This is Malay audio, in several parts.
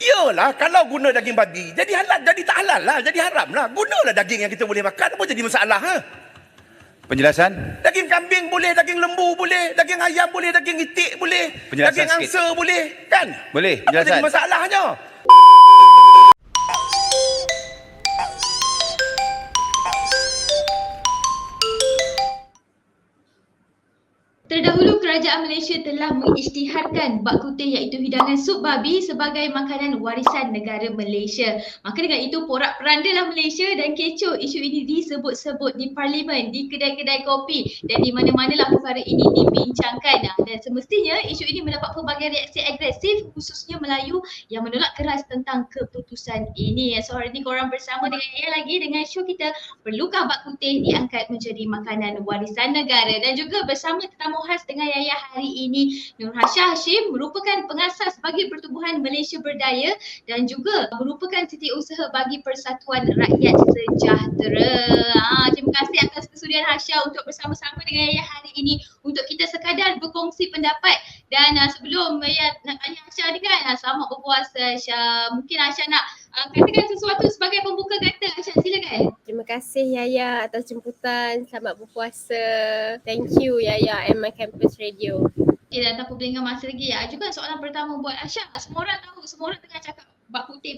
Iyalah, kalau guna daging babi, jadi halal, jadi tak halal lah, jadi haram lah. Gunalah daging yang kita boleh makan, apa jadi masalah? Penjelasan? Daging kambing boleh, daging lembu boleh, daging ayam boleh, daging itik boleh, Penjelasan daging sikit. angsa boleh, kan? Boleh, Apa jadi penjelasan. masalahnya? Terdahulu, kerajaan Malaysia telah mengisytiharkan bak kutih iaitu hidangan sup babi sebagai makanan warisan negara Malaysia. Maka dengan itu, porak-perandalah Malaysia dan kecoh isu ini disebut-sebut di parlimen, di kedai-kedai kopi dan di mana-manalah perkara ini dibincangkan. Dan semestinya isu ini mendapat pelbagai reaksi agresif, khususnya Melayu yang menolak keras tentang keputusan ini. So hari ini korang bersama dengan Yaya lagi dengan show kita, Perlukah Bak Kutih diangkat menjadi makanan warisan negara, dan juga bersama tetamu khas dengan Yaya hari ini, Nur Hasha Hashim merupakan pengasas bagi Pertubuhan Malaysia Berdaya dan juga merupakan setiausaha bagi Persatuan Rakyat Sejahtera. Terima kasih atas kesudian Hasha untuk bersama-sama dengan Yaya hari ini untuk kita sekadar berkongsi pendapat. Dan sebelum Yaya nak tanya Hasha ni kan, selamat berpuasa Hasha. Mungkin Hasha nak katakan sesuatu sebagai pembuka kata. Hasha, silakan. Terima kasih Yaya atas jemputan. Selamat berpuasa. Thank you Yaya and my campus radio. Okay, dan tanpa berlengah masa lagi, juga soalan pertama buat Asya. Semua orang tahu, semua orang tengah cakap bak putih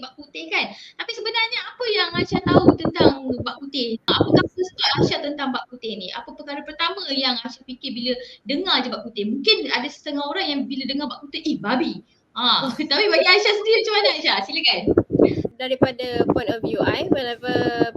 kan. Tapi sebenarnya apa yang Asya tahu tentang bak putih? Apakah first thought Asya tentang bak putih ni? Apa perkara pertama yang Asya fikir bila dengar je bak putih? Mungkin ada setengah orang yang bila dengar bak putih, babi. Tapi bagi Asya sendiri macam mana Asya? Silakan. Daripada point of view I, whenever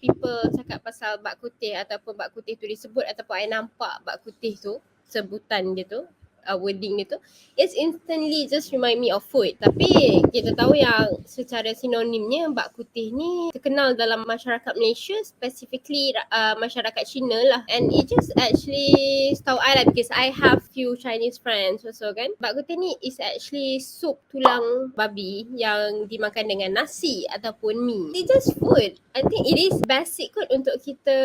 people cakap pasal bak kutih ataupun bak kutih tu disebut ataupun I nampak bak kutih tu, sebutan dia tu, wording dia tu, it's instantly just remind me of food. Tapi kita tahu yang secara sinonimnya bak kutih ni terkenal dalam masyarakat Malaysia, specifically masyarakat Cina lah. And it just actually setahu I lah, because I have few Chinese friends also kan. Bak kutih ni is actually sup tulang babi yang dimakan dengan nasi ataupun mi. It's just food. I think it is basic kot untuk kita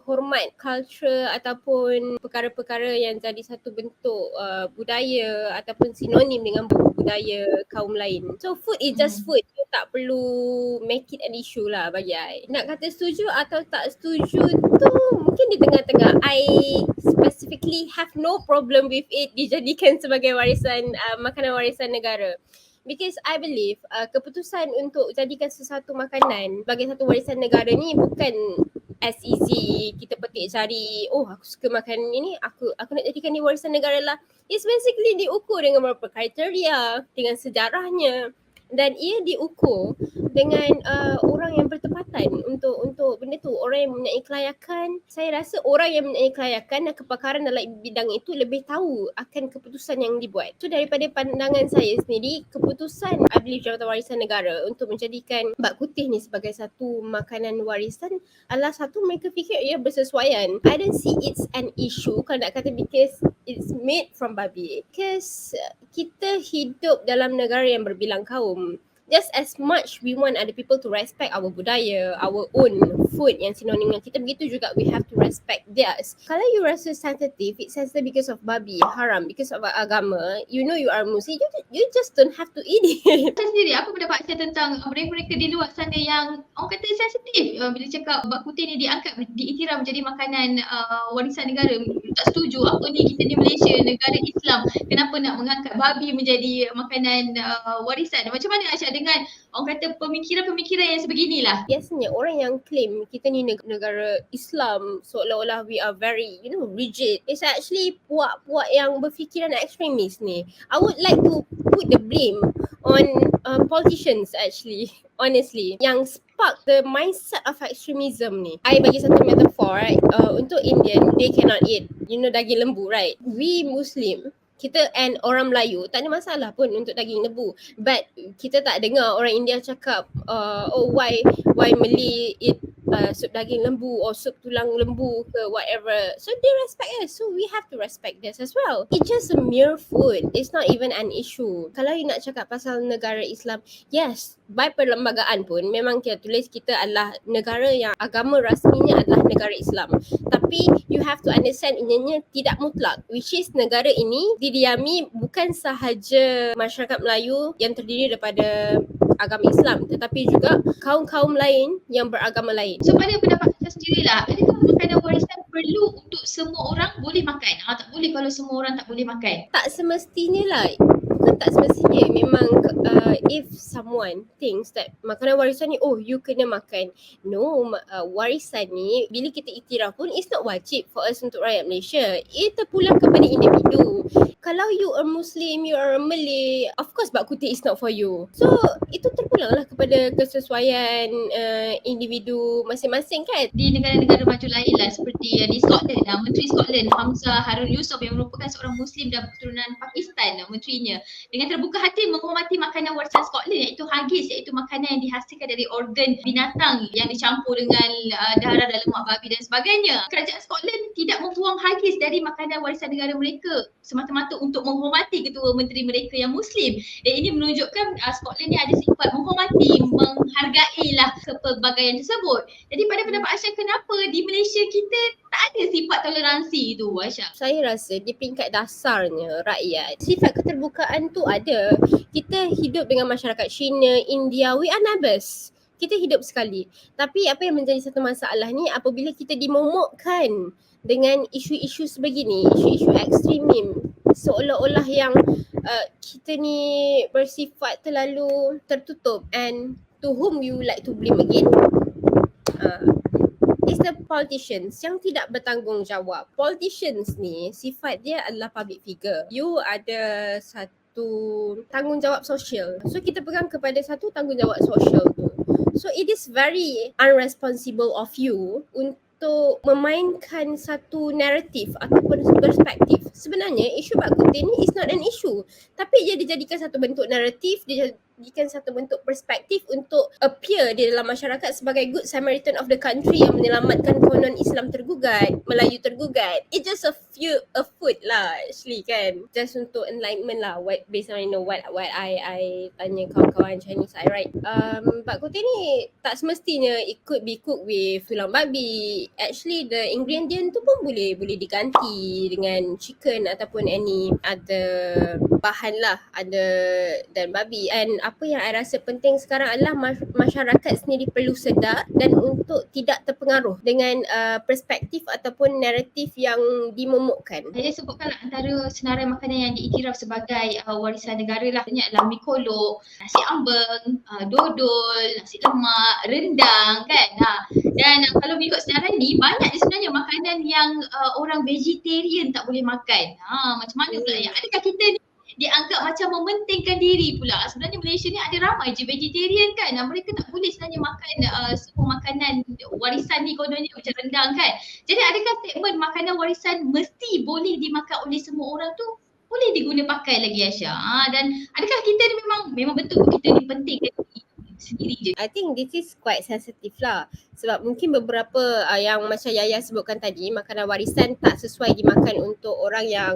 hormat culture ataupun perkara-perkara yang jadi satu bentuk budaya ataupun sinonim dengan budaya kaum lain. So food is just food. You tak perlu make it an issue lah bagi I. Nak kata setuju atau tak setuju tu mungkin di tengah-tengah. I specifically have no problem with it dijadikan sebagai warisan, makanan warisan negara. Because I believe keputusan untuk jadikan sesuatu makanan sebagai satu warisan negara ni bukan as easy kita petik jari, oh aku suka makan ini, aku nak jadikan ni warisan negara lah. It's basically diukur dengan beberapa kriteria, dengan sejarahnya, dan ia diukur dengan orang yang bertepatan untuk benda tu. Orang yang mempunyai kelayakan, saya rasa orang yang mempunyai kelayakan dan kepakaran dalam bidang itu lebih tahu akan keputusan yang dibuat. So daripada pandangan saya sendiri, keputusan I believe Jabatan Warisan Negara untuk menjadikan bak kutih ni sebagai satu makanan warisan adalah satu, mereka fikir ia bersesuaian. I don't see it's an issue kalau nak kata because it's made from babi. Because kita hidup dalam negara yang berbilang kaum. Just as much we want other people to respect our budaya, our own food yang sinonim dengan kita, begitu juga we have to respect theirs. Kalau you rasa sensitive, it's sensitive because of babi, haram, because of agama, you know you are Muslim, you just don't have to eat it. Saya sendiri, apa pendapat saya tentang mereka-mereka di luar sana yang orang kata sensitif bila cakap bak putih ni diangkat, diiktiraf menjadi makanan warisan negara? Tak setuju, apa ni, kita di Malaysia, negara Islam, kenapa nak mengangkat babi menjadi makanan warisan? Macam mana Aisyah dengan orang kata pemikiran-pemikiran yang sebeginilah? Biasanya orang yang claim kita ni negara Islam seolah-olah we are very rigid, it's actually puak-puak yang berfikiran ekstremis ni. I would like to put the blame on politicians actually, honestly, yang spark the mindset of extremism ni. I bagi satu metaphor, right? Untuk Indian, they cannot eat daging lembu, right? We Muslim, kita and orang Melayu tak ada masalah pun untuk daging lembu, but kita tak dengar orang India cakap why Malay eat sup daging lembu or sup tulang lembu ke whatever. So they respect us, so we have to respect this as well. It's just a mere food, it's not even an issue. Kalau you nak cakap pasal negara Islam, yes, by perlembagaan pun memang kita tulis kita adalah negara yang agama rasminya adalah negara Islam. Tapi you have to understand ianya tidak mutlak, which is negara ini didiami bukan sahaja masyarakat Melayu yang terdiri daripada agama Islam tetapi juga kaum-kaum lain yang beragama lain. So pada pendapat saya sendirilah, adakah makanan warisan perlu untuk semua orang boleh makan? Tak boleh kalau semua orang tak boleh makan. Tak semestinya lah. Bukan tak semestinya. Memang if someone thinks that makanan warisan ni, oh you kena makan. No, warisan ni bila kita iktiraf pun it's not wajib for us untuk rakyat Malaysia. Ia terpulang kepada individu. Kalau you are Muslim, you are a Malay, of course bak kutih is not for you. So itu terpulanglah kepada kesesuaian individu masing-masing kan. Di negara-negara maju lain lah seperti di Scotland, Menteri Scotland Hamzah Harun Yusof yang merupakan seorang Muslim dan keturunan Pakistan, menterinya dengan terbuka hati menghormati makanan warisan Scotland iaitu haggis, iaitu makanan yang dihasilkan dari organ binatang yang dicampur dengan darah dan lemak babi dan sebagainya. Kerajaan Scotland tidak membuang haggis dari makanan warisan negara mereka semata-mata untuk menghormati ketua menteri mereka yang Muslim. Dan ini menunjukkan Scotland ni ada sifat menghormati, menghargai lah kepelbagaian tersebut. Jadi pada pendapat Aisyah, kenapa di Malaysia kita tak ada sifat toleransi tu, Aisyah? Saya rasa di peringkat dasarnya rakyat, sifat keterbukaan tu ada. Kita hidup dengan masyarakat China, India, we are neighbours. Kita hidup sekali. Tapi apa yang menjadi satu masalah ni apabila kita dimomokkan dengan isu-isu sebegini, isu-isu ekstremisme, seolah-olah yang kita ni bersifat terlalu tertutup. And to whom you like to blame again? It's the politicians yang tidak bertanggungjawab. Politicians ni sifat dia adalah public figure. You ada satu tanggungjawab sosial. So kita pegang kepada satu tanggungjawab sosial tu. So it is very unresponsible of you untuk memainkan satu naratif ataupun perspektif. Sebenarnya isu bak kutih ni is not an issue. Tapi dia dijadikan satu bentuk naratif, dia jadikan satu bentuk perspektif untuk appear di dalam masyarakat sebagai good Samaritan of the country yang menyelamatkan konon Islam tergugat, Melayu tergugat. It's just a foot lah actually kan. Just untuk enlightenment lah, based on what I tanya kawan-kawan Chinese I write. Bak kutih ni tak semestinya it could be cooked with tulang babi. Actually the ingredient tu pun boleh diganti dengan chicken ataupun any other bahan lah, ada dan babi. And apa yang I rasa penting sekarang adalah masyarakat sendiri perlu sedar dan untuk tidak terpengaruh dengan perspektif ataupun naratif yang dimomokkan. Saya sebutkan antara senarai makanan yang diiktiraf sebagai warisan negara lah. Banyak adalah mi kolok, nasi ambeng, dodol, nasi lemak, rendang kan. Dan kalau mengikut senarai ni, banyak sebenarnya makanan yang orang vegetarian tak boleh makan. Macam mana pula ya? Adakah kita ni dianggap macam mementingkan diri pula? Sebenarnya Malaysia ni ada ramai je vegetarian kan. Mereka tak boleh sebenarnya makan semua makanan warisan ni kononnya macam rendang kan. Jadi adakah statement makanan warisan mesti boleh dimakan oleh semua orang tu boleh diguna pakai lagi, Aisyah? Dan adakah kita ni memang betul kita ni pentingkan diri sendiri je? I think this is quite sensitive lah. Sebab mungkin beberapa yang macam Yaya sebutkan tadi, makanan warisan tak sesuai dimakan untuk orang yang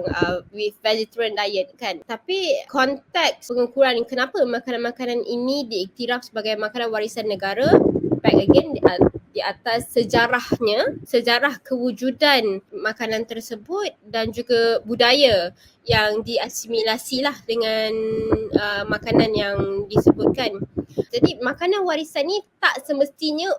with vegetarian diet kan. Tapi konteks pengukuran kenapa makanan-makanan ini diiktiraf sebagai makanan warisan negara, back again di atas sejarahnya, sejarah kewujudan makanan tersebut dan juga budaya yang diasimilasi lah dengan makanan yang disebutkan. Jadi makanan warisan ni tak semestinya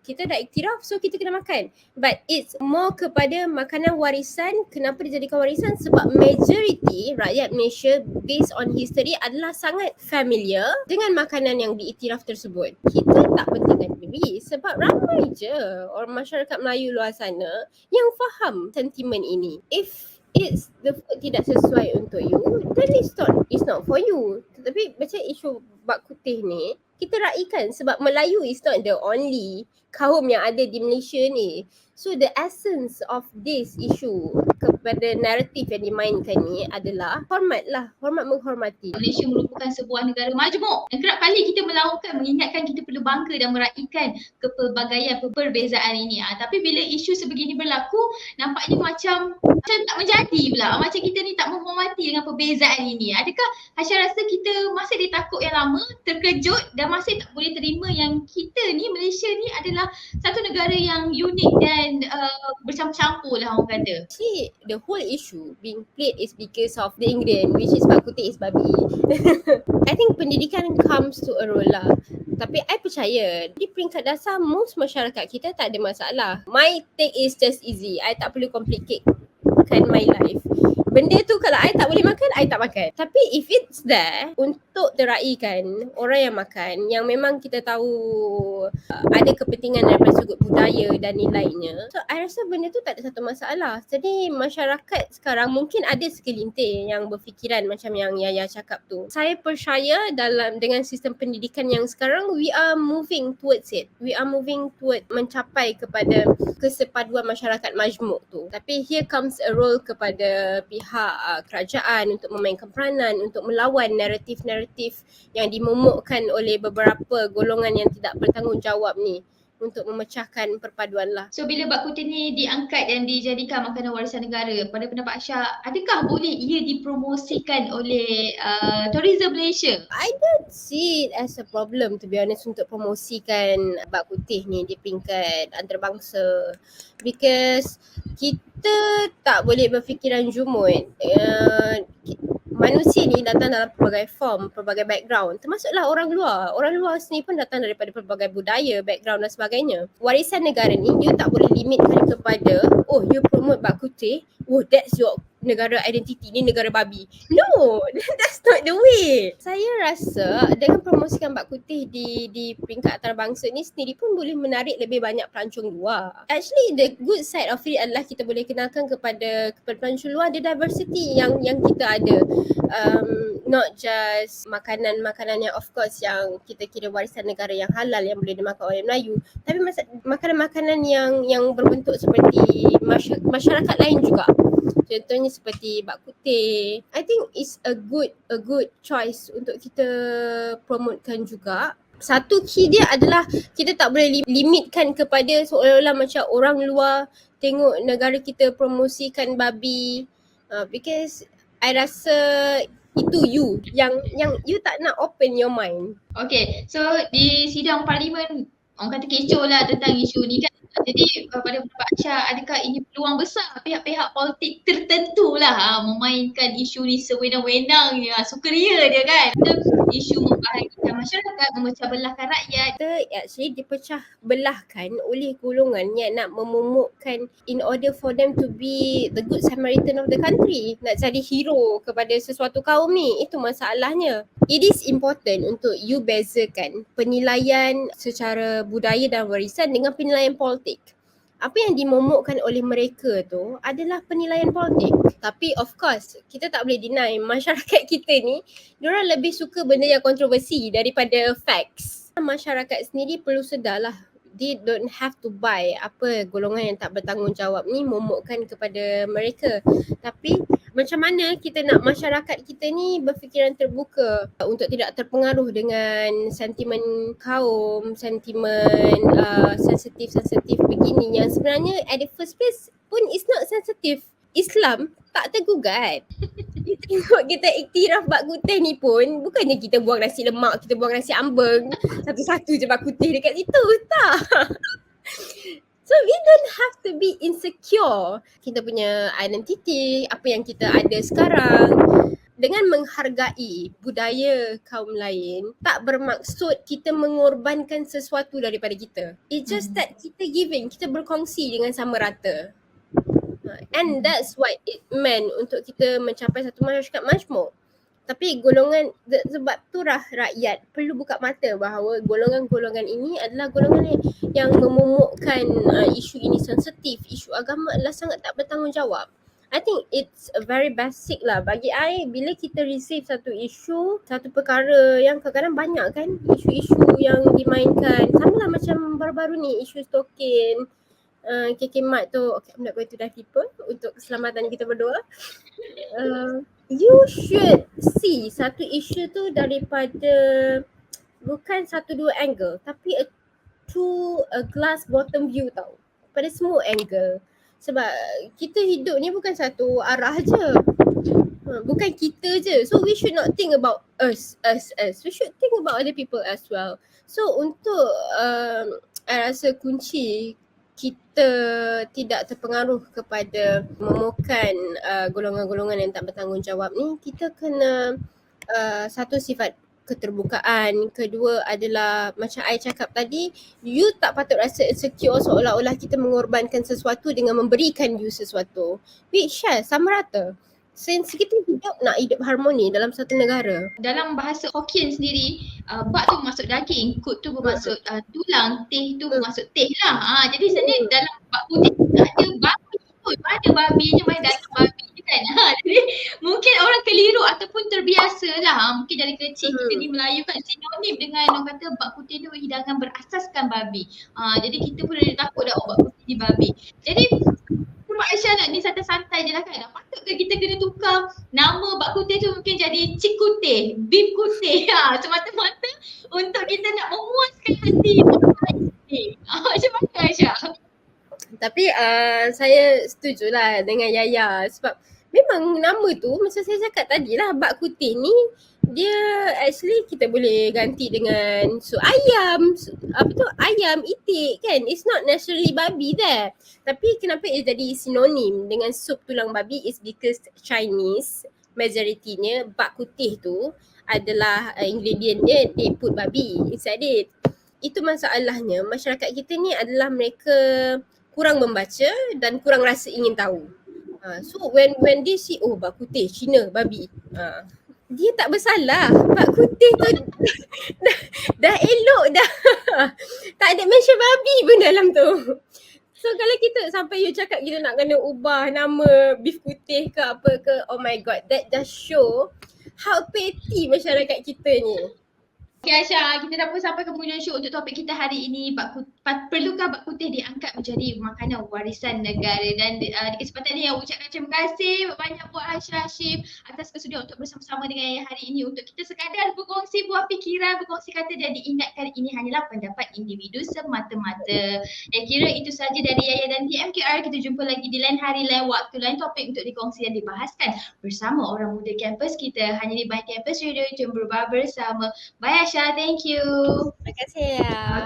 kita dah iktiraf so kita kena makan. But it's more kepada makanan warisan. Kenapa dijadikan warisan? Sebab majority rakyat Malaysia based on history adalah sangat familiar dengan makanan yang diiktiraf tersebut. Kita tak pentingkan diri sebab ramai je orang masyarakat Melayu luar sana yang faham sentimen ini. If the food tidak sesuai untuk you, then it's not for you. Tetapi macam isu bak kutih ni, kita raikan sebab Melayu is not the only kaum yang ada di Malaysia ni. So the essence of this issue kepada naratif yang dimainkan ni adalah hormat menghormati. Malaysia merupakan sebuah negara majmuk dan kerap kali kita melaungkan, mengingatkan kita perlu bangga dan meraihkan kepelbagaian perbezaan ini. Tapi bila isu sebegini berlaku, nampaknya macam tak menjadi pula. Macam kita ni tak menghormati dengan perbezaan ini. Adakah Aisyah rasa kita masih ditakut yang lama, terkejut dan masih tak boleh terima yang kita ni, Malaysia ni adalah satu negara yang unik dan bercampur-campur lah orang kata. the whole issue being played is because of the ingredient, which is bak kuteh is babi. I think pendidikan comes to a role lah. Tapi I percaya di peringkat dasar most masyarakat kita tak ada masalah. My take is just easy. I tak perlu complicatekan my life. Benda tu kalau I tak boleh makan, I tak makan. Tapi if it's there untuk teraikan orang yang makan, yang memang kita tahu ada kepentingan daripada sudut budaya dan nilainya, so I rasa benda tu tak ada satu masalah. Jadi masyarakat sekarang mungkin ada segelintir yang berfikiran macam yang Yaya cakap tu. Saya percaya dengan sistem pendidikan yang sekarang, we are moving towards it. We are moving towards mencapai kepada kesepaduan masyarakat majmuk tu. Tapi here comes a role kepada pihak kerajaan untuk memainkan peranan untuk melawan naratif-naratif yang dimomokkan oleh beberapa golongan yang tidak bertanggungjawab ni untuk memecahkan perpaduan lah. So bila bak kuteh ni diangkat dan dijadikan makanan warisan negara, pada pendapat Aisyah, adakah boleh ia dipromosikan oleh tourism Malaysia? I don't see it as a problem, to be honest, untuk promosikan bak kuteh ni di peringkat antarabangsa, because kita tak boleh berfikiran jumud. Manusia ni datang dalam pelbagai form, pelbagai background, termasuklah orang luar. Orang luar sini pun datang daripada pelbagai budaya, background dan sebagainya. Warisan negara ni you tak boleh limitkan kepada, oh you promote bak kuteh, oh that's your negara identity, ni negara babi. No, that's not the way. Saya rasa dengan promosikan bak kuteh di peringkat antarabangsa ni sendiri pun boleh menarik lebih banyak pelancong luar. Actually the good side of it adalah kita boleh kenalkan kepada pelancong luar the diversity yang kita ada. Not just makanan-makanan yang of course yang kita kira warisan negara yang halal yang boleh dimakan oleh Melayu, tapi makanan-makanan yang berbentuk seperti masyarakat lain juga. Contohnya seperti bak kuteh. I think it's a good choice untuk kita promotekan juga. Satu key dia adalah kita tak boleh limitkan kepada seolah-olah macam orang luar tengok negara kita promosikan babi, because I rasa itu you yang you tak nak open your mind. Okay, so di sidang parlimen orang kata kecoh lah tentang isu ni kan. Jadi pada pendapat Aisyah, adakah ini peluang besar pihak-pihak politik tertentu lah memainkan isu ni sewenang-wenang, sukaria dia kan. Isu membahagikan masyarakat, memecah belahkan rakyat. Kita actually dipecah belahkan oleh golongan yang nak memomokkan in order for them to be the good Samaritan of the country. Nak jadi hero kepada sesuatu kaum ni, itu masalahnya. It is important untuk you bezakan penilaian secara budaya dan warisan dengan penilaian politik. Apa yang dimomokkan oleh mereka tu adalah penilaian politik. Tapi of course, kita tak boleh deny masyarakat kita ni, diorang lebih suka benda yang kontroversi daripada facts. Masyarakat sendiri perlu sedarlah, they don't have to buy apa golongan yang tak bertanggungjawab ni momokkan kepada mereka. Tapi macam mana kita nak masyarakat kita ni berfikiran terbuka untuk tidak terpengaruh dengan sentimen kaum, sentimen sensitif-sensitif begini yang sebenarnya at the first place pun is not sensitive. Islam tak tergugat. You tengok kita iktiraf bak kuteh ni pun bukannya kita buang nasi lemak, kita buang nasi ambeng, satu-satu je bak kuteh dekat situ. Tak. So we don't have to be insecure kita punya identity, apa yang kita ada sekarang. Dengan menghargai budaya kaum lain, tak bermaksud kita mengorbankan sesuatu daripada kita. It's just that kita giving, kita berkongsi dengan sama rata. And that's what it meant untuk kita mencapai satu masyarakat majmuk. Tapi golongan, sebab tu rakyat perlu buka mata bahawa golongan-golongan ini adalah golongan yang memomokkan isu ini sensitif, isu agama adalah sangat tak bertanggungjawab. I think it's a very basic lah bagi I. Bila kita receive satu isu, satu perkara yang kadang-kadang banyak kan isu-isu yang dimainkan, sama lah macam baru-baru ni isu stokin, KK Mat tu, okay, I'm not going to dive deeper untuk keselamatan kita berdua. You should see satu isu tu daripada bukan satu dua angle, tapi a glass bottom view tau, pada semua angle. Sebab kita hidup ni bukan satu arah je, bukan kita je. So we should not think about us. We should think about other people as well. So untuk I rasa kunci kita tidak terpengaruh kepada menemukan golongan-golongan yang tak bertanggungjawab ni, kita kena satu sifat keterbukaan, kedua adalah macam I cakap tadi, you tak patut rasa insecure seolah-olah kita mengorbankan sesuatu dengan memberikan you sesuatu. We share sama rata. Since kita nak hidup harmoni dalam satu negara. Dalam bahasa Hokkien sendiri, bak tu masuk daging, kut tu bermaksud tulang, teh tu bermaksud teh lah. Jadi sebenarnya dalam bak putih tak ada babi pun. Mana babinya, mana datang babi kan. Jadi mungkin orang keliru ataupun terbiasa lah. Mungkin dari kecil kita di Melayu kan sinonim dengan orang kata bak putih tu hidangan berasaskan babi. Jadi kita pun dah takut dah bak putih di babi. Jadi Mak Aisyah nak ni santai-santai je lah kan. Patut ke kita kena tukar nama bak kutih tu mungkin jadi cik kutih, beef kutih. Semata-mata untuk kita nak memuaskan hati macam mana Aisyah? Tapi saya setujulah dengan Yaya sebab memang nama tu macam saya cakap tadi lah, bak kutih ni dia actually kita boleh ganti dengan sup ayam, ayam itik kan. It's not necessarily babi there. Tapi kenapa ia jadi sinonim dengan sup tulang babi is because Chinese majoritinya bak kutih tu adalah ingredient dia they put babi inside it. Itu masalahnya masyarakat kita ni adalah mereka kurang membaca dan kurang rasa ingin tahu. So when they see bak kutih Cina babi, dia tak bersalah. Bak kutih tu dah elok dah. Tak ada mention babi pun dalam tu. So kalau kita sampai you cakap kita nak kena ubah nama beef kutih ke apa ke, oh my god, that just show how petty masyarakat kita ni. Okay Aisyah, kita dah pun sampai ke penghujung show untuk topik kita hari ini. Perlukah bak kutih diangkat menjadi makanan warisan negara? Dan di kesempatan ini, saya ucapkan terima kasih banyak buat Aisyah Hashim atas kesudian untuk bersama-sama dengan saya hari ini untuk kita sekadar berkongsi buah fikiran, berkongsi kata dan diingatkan ini hanyalah pendapat individu semata-mata. Saya kira itu sahaja dari Yaya dan TMKR. Kita jumpa lagi di lain hari, lain waktu, lain topik untuk dikongsi dan dibahaskan bersama orang muda kampus kita hanya di My Campus Radio Jember bersama. Bye Aisyah, thank you. Terima kasih ya.